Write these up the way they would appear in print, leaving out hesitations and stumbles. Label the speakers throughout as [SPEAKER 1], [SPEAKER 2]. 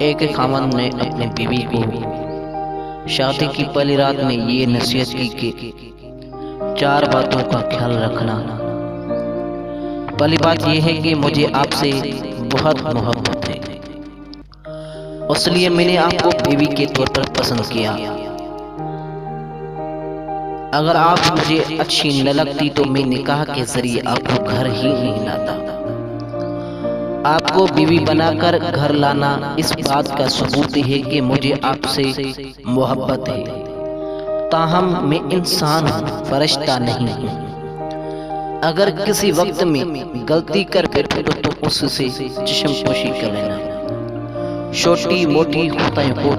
[SPEAKER 1] ایک خاوند نے اپنی بیوی کو شادی کی پہلی رات میں یہ نصیحت کی کہ 4 باتوں کا خیال رکھنا۔ پہلی بات یہ ہے کہ مجھے آپ سے بہت محبت ہے، اس لیے میں نے آپ کو بیوی کے طور پر پسند کیا۔ اگر آپ مجھے اچھی نہ لگتی تو میں نکاح کے ذریعے آپ کو گھر ہی نہیں لاتا۔ آپ کو بیوی بنا کر گھر لانا اس بات کا ثبوت ہے کہ مجھے آپ سے محبت ہے، تاہم میں انسان ہوں، فرشتہ نہیں ہوں۔ اگر کسی وقت میں غلطی کر بیٹھوں تو اس سے چشم پوشی کر لینا، چھوٹی موٹی خطائیں کو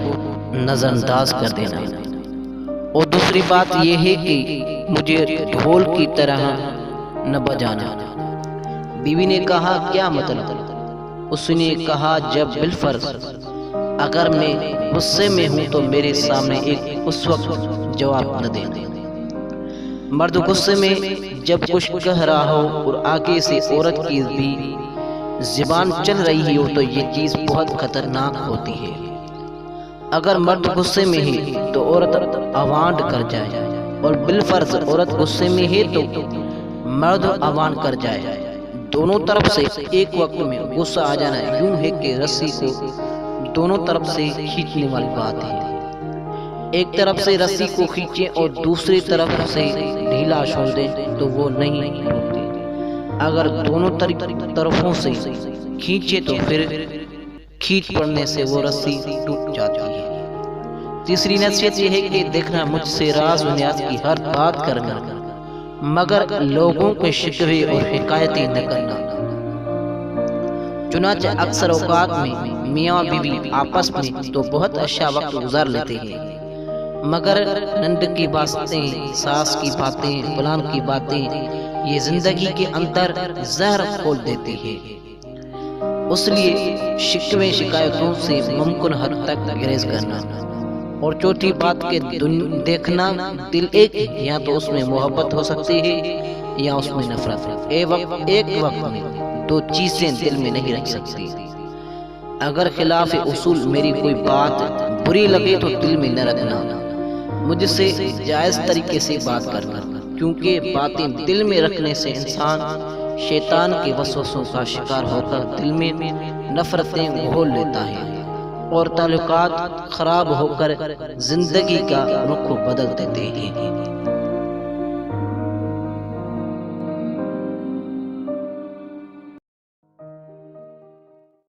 [SPEAKER 1] نظر انداز کر دینا۔ اور دوسری بات یہ ہے کہ مجھے ڈھول کی طرح نہ بجانا۔ بیوی نے کہا کیا مطلب؟ اس نے کہا جب بالفرض اگر میں غصے میں ہوں تو میرے سامنے اس وقت جواب نہ دے۔ مرد غصے میں جب کچھ کہہ رہا ہو اور آگے سے عورت کی بھی زبان چل رہی ہو تو یہ چیز بہت خطرناک ہوتی ہے۔ اگر مرد غصے میں ہے تو عورت آوانڈ کر جائے، اور بالفرض عورت غصے میں ہے تو مرد آوانڈ کر جائے۔ دونوں طرف سے ایک وقت میں غصہ آ جانا یوں ہے کہ رسی کو دونوں طرف سے کھینچنے والی بات ہے۔ ایک طرف سے رسی کو کھینچیں اور دوسری طرف سے ڈھیلا چھوڑ دیں تو وہ نہیں رکتی۔ اگر دونوں طرفوں سے کھینچے تو پھر کھینچ پڑنے سے وہ رسی ٹوٹ جاتی ہے۔ تیسری نصیحت یہ ہے کہ دیکھنا مجھ سے راز و نیاز کی ہر بات کرنا، مگر لوگوں کے شکوے اور حکایتیں نہ کرنا۔ چنانچہ اکثر اوقات میں میاں بیوی آپس میں تو بہت اچھا وقت گزار لیتے ہیں، مگر نند کی باتیں، ساس کی باتیں، فلان کی باتیں یہ زندگی کے اندر زہر کھول دیتی ہے۔ اس لیے شکوے شکایتوں سے ممکن حد تک گریز کرنا۔ اور چوتھی بات کے دیکھنا دل ایک ہے، یا تو اس میں محبت ہو سکتی ہے یا اس میں نفرت۔ ایک وقت میں 2 چیزیں دل میں نہیں رکھ سکتی۔ اگر خلاف اصول میری کوئی بات بری لگے تو دل میں نہ رکھنا، مجھ سے جائز طریقے سے بات کرنا، کیونکہ باتیں دل میں رکھنے سے انسان شیطان کے وسوسوں کا شکار ہو کر دل میں نفرتیں گھول لیتا ہے، اور تعلقات خراب ہو کر زندگی کا رخ بدل دیتے ہیں۔